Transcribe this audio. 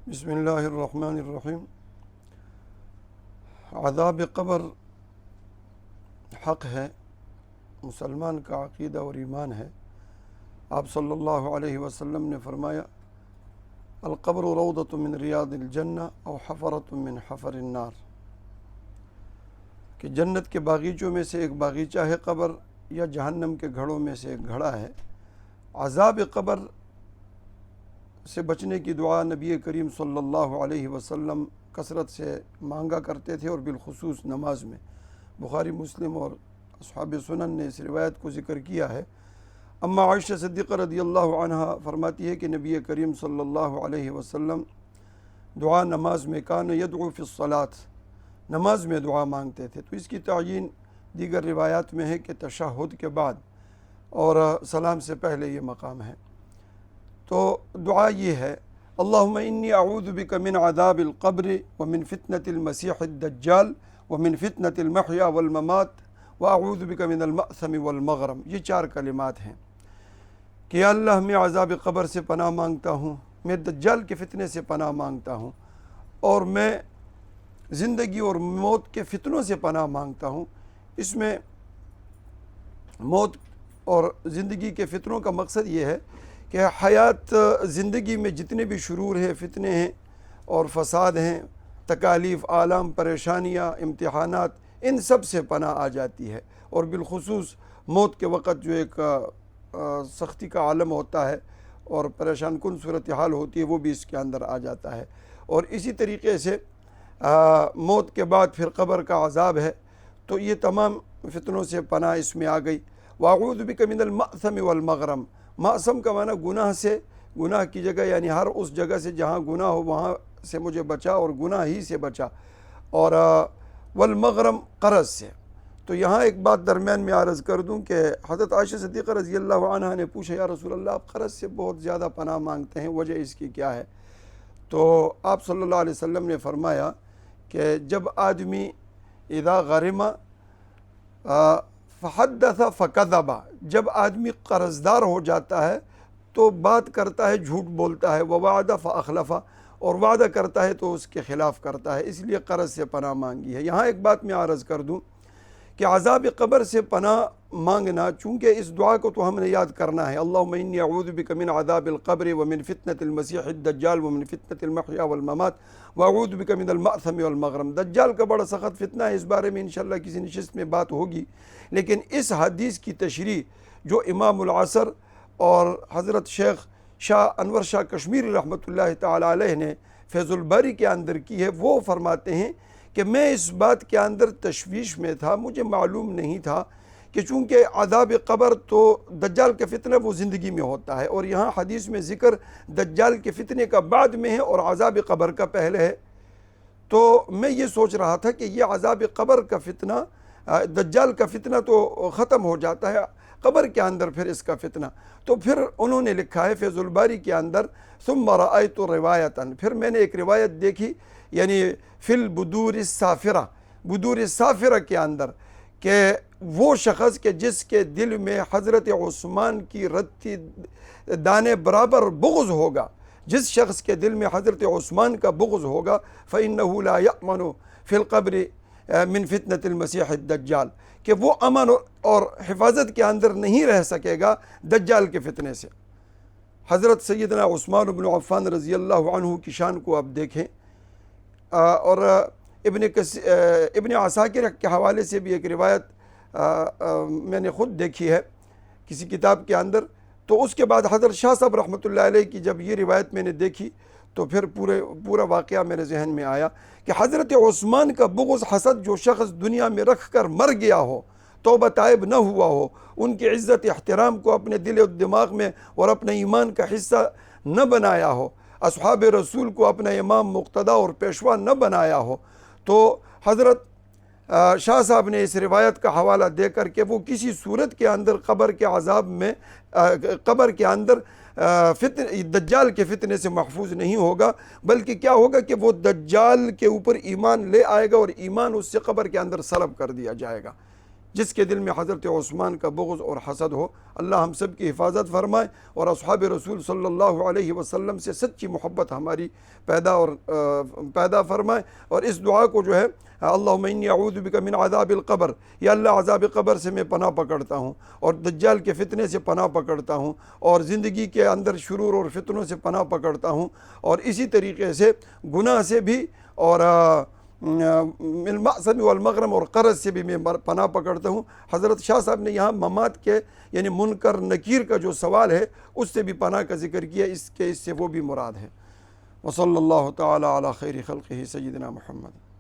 بسم اللہ الرحمن الرحیم۔ عذاب قبر حق ہے، مسلمان کا عقیدہ اور ایمان ہے۔ آپ صلی اللہ علیہ وسلم نے فرمایا القبر روضۃ من ریاض الجنہ او حفرۃ من حفر النار، کہ جنت کے باغیچوں میں سے ایک باغیچہ ہے قبر، یا جہنم کے گھڑوں میں سے ایک گھڑا ہے۔ عذاب قبر سے بچنے کی دعا نبی کریم صلی اللہ علیہ وسلم کثرت سے مانگا کرتے تھے، اور بالخصوص نماز میں۔ بخاری، مسلم اور اصحاب سنن نے اس روایت کو ذکر کیا ہے۔ اما عائشہ صدیقہ رضی اللہ عنہ فرماتی ہے کہ نبی کریم صلی اللہ علیہ وسلم دعا نماز میں کان یدعو فی الصلاۃ، نماز میں دعا مانگتے تھے۔ تو اس کی تعیین دیگر روایات میں ہے کہ تشہد کے بعد اور سلام سے پہلے یہ مقام ہے۔ تو دعا یہ ہے اللہم انی اعوذ بک من عذاب القبر ومن فتنة المسیح الدجال ومن فتنة المحیا والممات واعوذ بک من المأثم والمغرم۔ یہ 4 کلمات ہیں کہ یا اللہ میں عذاب قبر سے پناہ مانگتا ہوں، میں دجال کے فتنے سے پناہ مانگتا ہوں، اور میں زندگی اور موت کے فتنوں سے پناہ مانگتا ہوں۔ اس میں موت اور زندگی کے فتنوں کا مقصد یہ ہے کہ حیات زندگی میں جتنے بھی شرور ہیں، فتنے ہیں اور فساد ہیں، تکالیف، آلام، پریشانیاں، امتحانات، ان سب سے پناہ آ جاتی ہے، اور بالخصوص موت کے وقت جو ایک سختی کا عالم ہوتا ہے اور پریشان کن صورتحال ہوتی ہے، وہ بھی اس کے اندر آ جاتا ہے۔ اور اسی طریقے سے موت کے بعد پھر قبر کا عذاب ہے، تو یہ تمام فتنوں سے پناہ اس میں آ گئی۔ واعوذ بک من المأثم والمغرم، معصم کا معنی گناہ سے، گناہ کی جگہ یعنی ہر اس جگہ سے جہاں گناہ ہو وہاں سے مجھے بچا، اور گناہ ہی سے بچا، اور والمغرم قرض سے۔ تو یہاں ایک بات درمیان میں عرض کر دوں کہ حضرت عائشہ صدیقہ رضی اللہ عنہ نے پوچھا یا رسول اللہ آپ قرض سے بہت زیادہ پناہ مانگتے ہیں، وجہ اس کی کیا ہے؟ تو آپ صلی اللہ علیہ وسلم نے فرمایا کہ جب آدمی اذا غرم فحدث فکذب، جب آدمی قرضدار ہو جاتا ہے تو بات کرتا ہے، جھوٹ بولتا ہے، ووعد فاخلف، اور وعدہ کرتا ہے تو اس کے خلاف کرتا ہے، اس لیے قرض سے پناہ مانگی ہے۔ یہاں ایک بات میں عرض کر دوں کہ عذاب قبر سے پناہ مانگنا، چونکہ اس دعا کو تو ہم نے یاد کرنا ہے، اللہم انی اعوذ بک من عذاب القبر ومن فتنة المسیح الدجال ومن فتنة المحیا والممات واعوذ بک من المأثم والمغرم۔ دجال کا بڑا سخت فتنہ ہے، اس بارے میں انشاءاللہ کسی نشست میں بات ہوگی، لیکن اس حدیث کی تشریح جو امام العصر اور حضرت شیخ شاہ انور شاہ کشمیری رحمۃ اللہ تعالی علیہ نے فیض الباری کے اندر کی ہے، وہ فرماتے ہیں کہ میں اس بات کے اندر تشویش میں تھا، مجھے معلوم نہیں تھا کہ چونکہ عذاب قبر تو دجال کے فتنہ وہ زندگی میں ہوتا ہے، اور یہاں حدیث میں ذکر دجال کے فتنے کا بعد میں ہے اور عذاب قبر کا پہلے ہے۔ تو میں یہ سوچ رہا تھا کہ یہ عذاب قبر کا فتنہ، دجال کا فتنہ تو ختم ہو جاتا ہے، قبر کے اندر پھر اس کا فتنہ۔ تو پھر انہوں نے لکھا ہے فیض الباری کے اندر ثم رأیت روایتاً، پھر میں نے ایک روایت دیکھی، یعنی فی البدور السافرہ، بدور السافرہ کے اندر، کہ وہ شخص کہ جس کے دل میں حضرت عثمان کی رتی دانے برابر بغض ہوگا، جس شخص کے دل میں حضرت عثمان کا بغض ہوگا فإنہ لا یأمن فی القبر من فتنة المسیح الدجال، کہ وہ امن اور حفاظت کے اندر نہیں رہ سکے گا دجال کے فتنے سے۔ حضرت سیدنا عثمان بن عفان رضی اللہ عنہ کی شان کو آپ دیکھیں، اور ابن عساکر کے حوالے سے بھی ایک روایت میں نے خود دیکھی ہے کسی کتاب کے اندر، تو اس کے بعد حضرت شاہ صاحب رحمۃ اللہ علیہ کی جب یہ روایت میں نے دیکھی تو پھر پورا واقعہ میرے ذہن میں آیا کہ حضرت عثمان کا بغض، حسد جو شخص دنیا میں رکھ کر مر گیا ہو، توبہ طائب نہ ہوا ہو، ان کی عزت احترام کو اپنے دل و دماغ میں اور اپنے ایمان کا حصہ نہ بنایا ہو، اصحاب رسول کو اپنا امام مقتدیٰ اور پیشوا نہ بنایا ہو، تو حضرت شاہ صاحب نے اس روایت کا حوالہ دے کر کہ وہ کسی صورت کے اندر قبر کے عذاب میں، قبر کے اندر دجال کے فتنے سے محفوظ نہیں ہوگا، بلکہ کیا ہوگا کہ وہ دجال کے اوپر ایمان لے آئے گا اور ایمان اس سے قبر کے اندر سلب کر دیا جائے گا۔ جس کے دل میں حضرت عثمان کا بغض اور حسد ہو، اللہ ہم سب کی حفاظت فرمائے اور اصحاب رسول صلی اللہ علیہ وسلم سے سچی محبت ہماری پیدا فرمائے۔ اور اس دعا کو جو ہے اللہم انی اعوذ بک من عذاب القبر، یا اللہ عذاب قبر سے میں پناہ پکڑتا ہوں، اور دجال کے فتنے سے پناہ پکڑتا ہوں، اور زندگی کے اندر شرور اور فتنوں سے پناہ پکڑتا ہوں، اور اسی طریقے سے گناہ سے بھی، اور المعصم والمغرم اور قرض سے بھی میں پناہ پکڑتا ہوں۔ حضرت شاہ صاحب نے یہاں ممات کے یعنی منکر نکیر کا جو سوال ہے اس سے بھی پناہ کا ذکر کیا، اس سے وہ بھی مراد ہے۔ وصلی اللہ تعالی علی خیر خلقہ سیدنا محمد۔